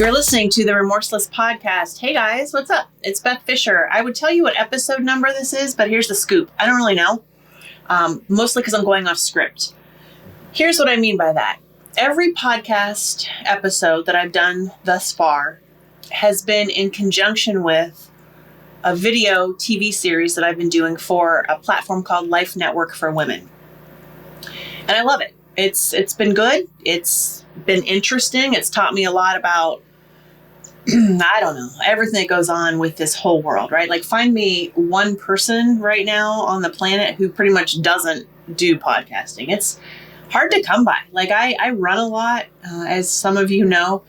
You're listening to the Remorseless podcast. Hey guys, what's up? It's Beth Fisher. I would tell you what episode number this is, but here's the scoop. I don't really know, mostly because I'm going off script. Here's what I mean by that. Every podcast episode that I've done thus far has been in conjunction with a video TV series that I've been doing for a platform called Life Network for Women. And I love it. It's been good. It's been interesting. It's taught me a lot about I don't know, everything that goes on with this whole world, right? Like find me one person right now on the planet who pretty much doesn't do podcasting. It's hard to come by. Like I run a lot, as some of you know.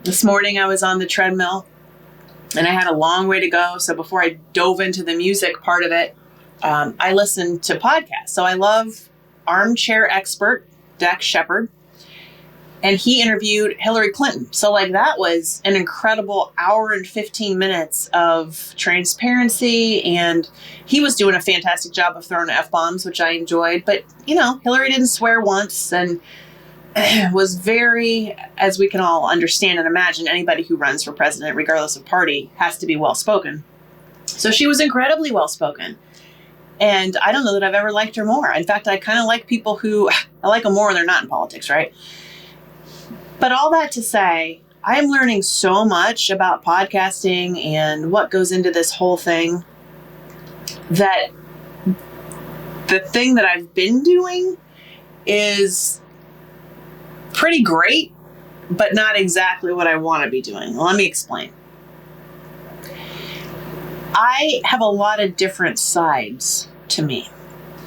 This morning I was on the treadmill and I had a long way to go. So before I dove into the music part of it, I listened to podcasts. So I love armchair expert Dax Shepard. And he interviewed Hillary Clinton. So like that was an incredible hour and 15 minutes of transparency. And he was doing a fantastic job of throwing F-bombs, which I enjoyed. But, you know, Hillary didn't swear once and was very, as we can all understand and imagine, anybody who runs for president, regardless of party, has to be well-spoken. So she was incredibly well-spoken. And I don't know that I've ever liked her more. In fact, I kind of like people who, I like them more when they're not in politics, right? But all that to say, I am learning so much about podcasting and what goes into this whole thing that the thing that I've been doing is pretty great, but not exactly what I want to be doing. Let me explain. I have a lot of different sides to me.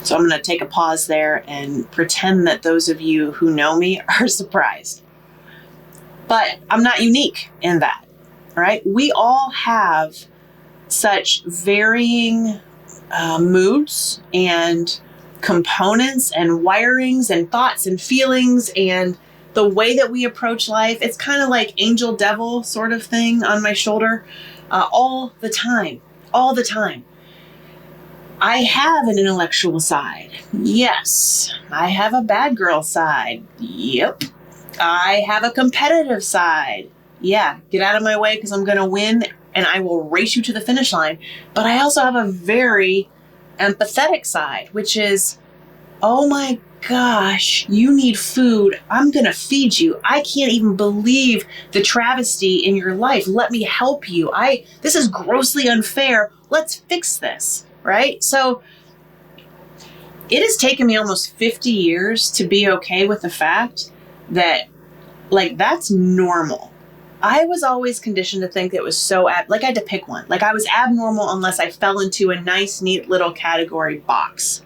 So I'm going to take a pause there and pretend that those of you who know me are surprised. But I'm not unique in that, right? We all have such varying moods and components and wirings and thoughts and feelings and the way that we approach life. It's kind of like angel devil sort of thing on my shoulder all the time. I have an intellectual side. Yes. I have a bad girl side. Yep. I have a competitive side. Yeah, get out of my way because I'm going to win and I will race you to the finish line. But I also have a very empathetic side, which is, oh my gosh, you need food. I'm going to feed you. I can't even believe the travesty in your life. Let me help you. This is grossly unfair. Let's fix this, right? So it has taken me almost 50 years to be okay with the fact that, like, that's normal. I was always conditioned to think that it was so, like I had to pick one. Like I was abnormal unless I fell into a nice, neat little category box.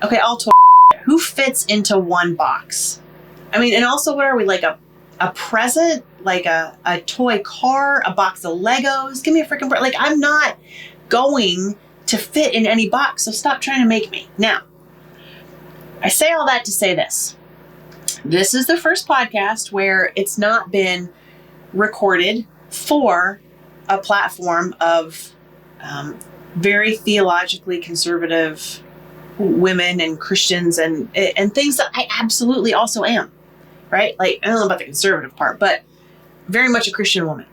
Okay, who fits into one box? I mean, and also what are we, like a present? Like a toy car? A box of Legos? Give me a freaking break. Like I'm not going to fit in any box, so stop trying to make me. Now, I say all that to say this. This is the first podcast where it's not been recorded for a platform of very theologically conservative women and Christians and things that I absolutely also am, right? Like, I don't know about the conservative part, but very much a Christian woman.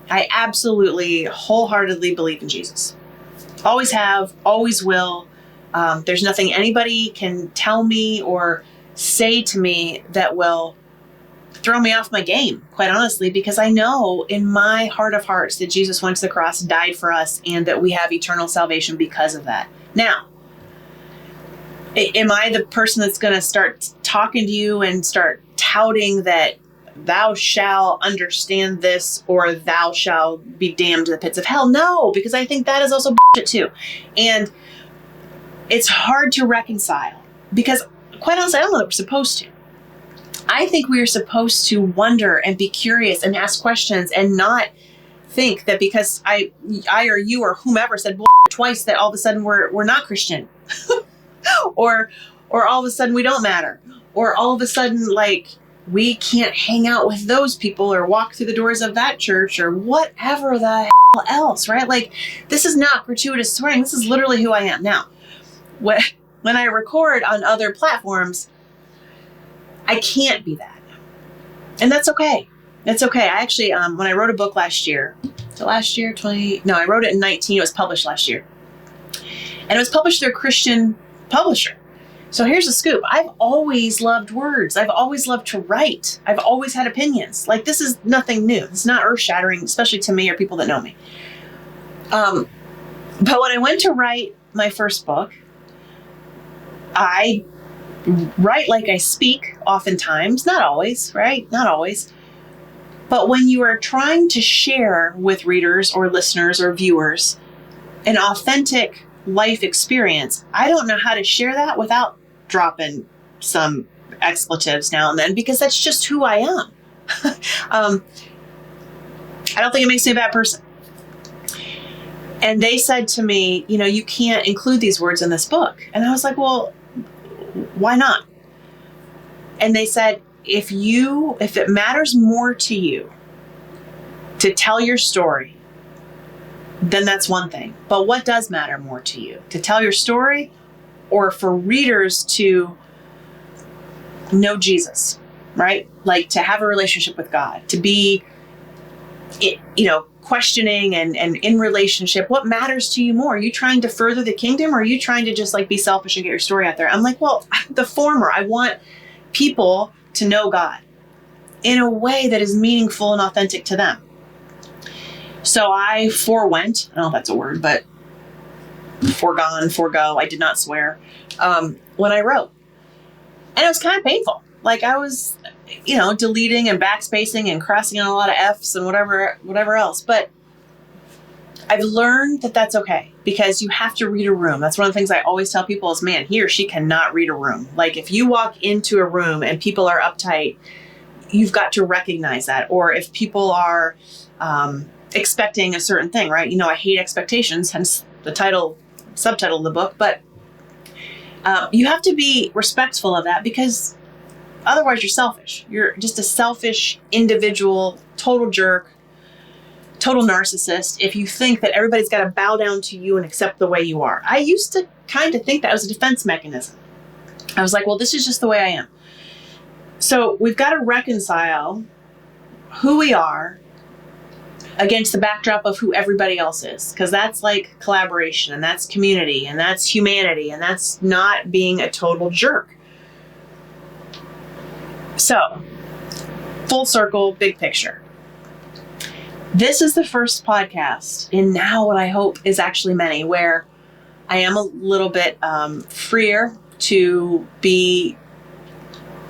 I absolutely wholeheartedly believe in Jesus. Always have, always will. There's nothing anybody can tell me or say to me that will throw me off my game, quite honestly, because I know in my heart of hearts that Jesus went to the cross, died for us, and that we have eternal salvation because of that. Now, am I the person that's going to start talking to you and start touting that thou shalt understand this or thou shalt be damned to the pits of hell? No, because I think that is also bullshit too. And it's hard to reconcile because, quite honestly, I don't know that we're supposed to. I think we are supposed to wonder and be curious and ask questions and not think that because I or you or whomever said twice that all of a sudden we're not Christian or all of a sudden we don't matter, or all of a sudden like we can't hang out with those people or walk through the doors of that church or whatever the hell else, right? Like, this is not gratuitous swearing. This is literally who I am. Now, when I record on other platforms, I can't be that. And that's okay. It's okay. I actually, when I wrote a book last year, I wrote it in 19. It was published last year. And it was published through a Christian publisher. So here's the scoop. I've always loved words. I've always loved to write. I've always had opinions. Like, this is nothing new. It's not earth-shattering, especially to me or people that know me. But when I went to write my first book, I write like I speak oftentimes. Not always, right? Not always. But when you are trying to share with readers or listeners or viewers an authentic life experience, I don't know how to share that without dropping some expletives now and then, because that's just who I am. I don't think it makes me a bad person. And they said to me, you can't include these words in this book. And I was like, well, why not? And they said, if it matters more to you to tell your story, then that's one thing. But what does matter more to you? To tell your story, or for readers to know Jesus, right? Like, to have a relationship with God, to be, questioning and in relationship. What matters to you more? Are you trying to further the kingdom, or are you trying to just like be selfish and get your story out there? I'm like, well, the former. I want people to know God in a way that is meaningful and authentic to them. So I forewent, I don't know if that's a word, but forego, I did not swear, when I wrote. And it was kind of painful. Like, I was, deleting and backspacing and crossing out a lot of F's and whatever else. But I've learned that that's okay, because you have to read a room. That's one of the things I always tell people is, man, he or she cannot read a room. Like, if you walk into a room and people are uptight, you've got to recognize that. Or if people are expecting a certain thing, right? I hate expectations, hence the subtitle of the book. But you have to be respectful of that, because otherwise you're selfish. You're just a selfish individual, total jerk, total narcissist, if you think that everybody's got to bow down to you and accept the way you are. I used to kind of think that was a defense mechanism. I was like, well, this is just the way I am. So we've got to reconcile who we are against the backdrop of who everybody else is, because that's like collaboration, and that's community, and that's humanity, and that's not being a total jerk. So, full circle, big picture. This is the first podcast in now what I hope is actually many, where I am a little bit freer to be,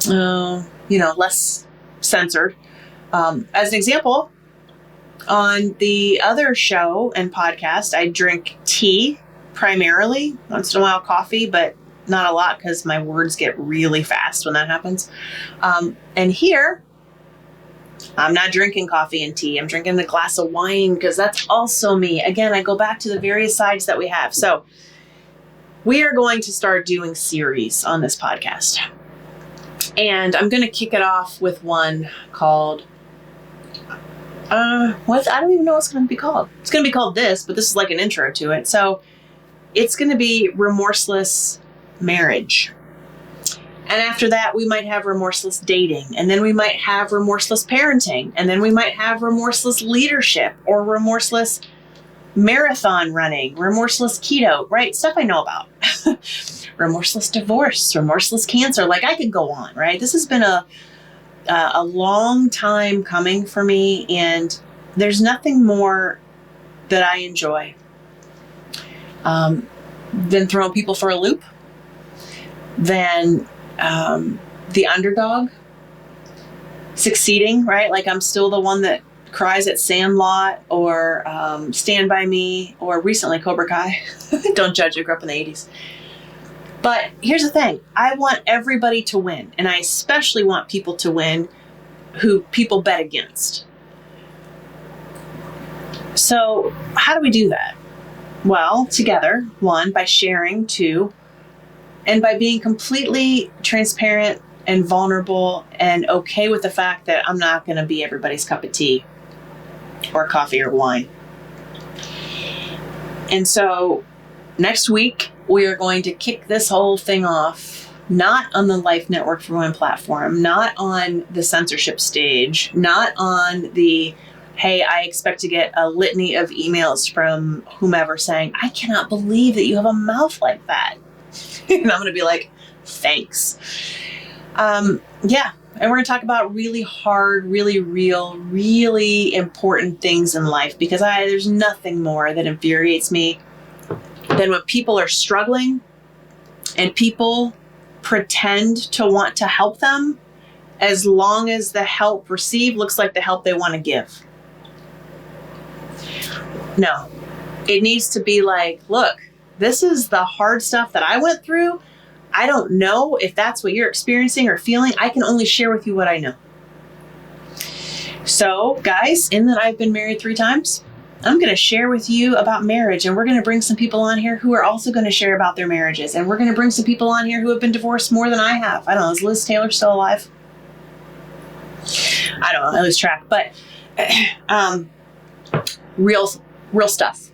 less censored. As an example, on the other show and podcast, I drink tea primarily, once in a while coffee, but not a lot, because my words get really fast when that happens. And here, I'm not drinking coffee and tea. I'm drinking a glass of wine, because that's also me. Again, I go back to the various sides that we have. So we are going to start doing series on this podcast. And I'm going to kick it off with one called, I don't even know what it's going to be called. It's going to be called this, but this is like an intro to it. So it's going to be Remorseless Marriage. And after that, we might have remorseless dating. And then we might have remorseless parenting. And then we might have remorseless leadership, or remorseless marathon running, remorseless keto, right? Stuff I know about. Remorseless divorce, remorseless cancer. Like, I could go on, right? This has been a long time coming for me. And there's nothing more that I enjoy than throwing people for a loop, than the underdog succeeding, right? Like, I'm still the one that cries at Sandlot, or Stand By Me, or recently Cobra Kai. Don't judge, I grew up in the 80s. But here's the thing. I want everybody to win. And I especially want people to win who people bet against. So how do we do that? Well, together, one, by sharing, two, and by being completely transparent and vulnerable and okay with the fact that I'm not going to be everybody's cup of tea or coffee or wine. And so next week, we are going to kick this whole thing off not on the Life Network for Women platform, not on the censorship stage, not on the, hey, I expect to get a litany of emails from whomever saying, I cannot believe that you have a mouth like that. And I'm going to be like, thanks. Yeah. And we're going to talk about really hard, really real, really important things in life, because there's nothing more that infuriates me than when people are struggling and people pretend to want to help them as long as the help received looks like the help they want to give. No, it needs to be like, look, this is the hard stuff that I went through. I don't know if that's what you're experiencing or feeling. I can only share with you what I know. So, guys, in that I've been married 3 times, I'm going to share with you about marriage, and we're going to bring some people on here who are also going to share about their marriages, and we're going to bring some people on here who have been divorced more than I have. I don't know, is Liz Taylor still alive? I don't know, I lose track, but real stuff,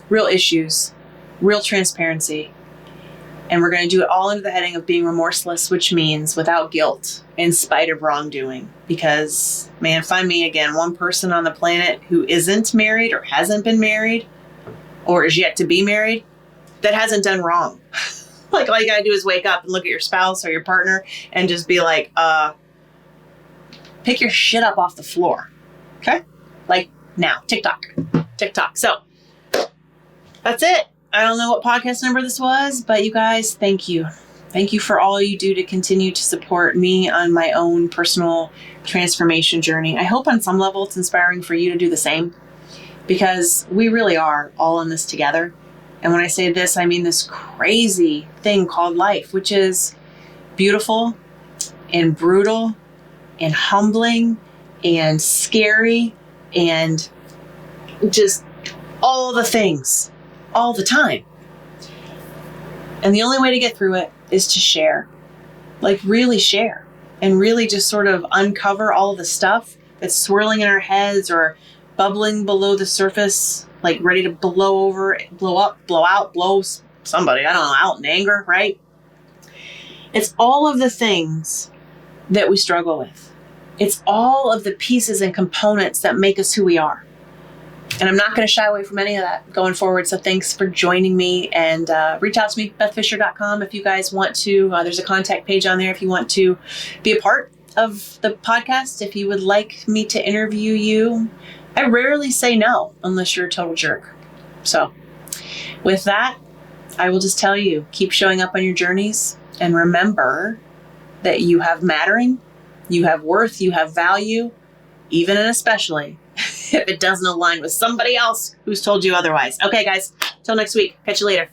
real issues, real transparency. And we're going to do it all under the heading of being remorseless, which means without guilt, in spite of wrongdoing. Because, man, find me again, one person on the planet who isn't married or hasn't been married or is yet to be married that hasn't done wrong. Like, all you got to do is wake up and look at your spouse or your partner and just be like, pick your shit up off the floor. Okay? Like, now. TikTok. So, that's it. I don't know what podcast number this was, but you guys, thank you. Thank you for all you do to continue to support me on my own personal transformation journey. I hope on some level it's inspiring for you to do the same, because we really are all in this together. And when I say this, I mean this crazy thing called life, which is beautiful and brutal and humbling and scary and just all the things. All the time. And the only way to get through it is to share. Like, really share. And really just sort of uncover all of the stuff that's swirling in our heads or bubbling below the surface, like ready to blow over, blow up, blow out, blow somebody, I don't know, out in anger, right? It's all of the things that we struggle with. It's all of the pieces and components that make us who we are. And I'm not going to shy away from any of that going forward. So thanks for joining me, and reach out to me, bethfisher.com, if you guys want to. There's a contact page on there if you want to be a part of the podcast, if you would like me to interview you. I rarely say no unless you're a total jerk. So with that, I will just tell you, keep showing up on your journeys, and remember that you have mattering, you have worth, you have value, even and especially if it doesn't align with somebody else who's told you otherwise. Okay, guys, till next week. Catch you later.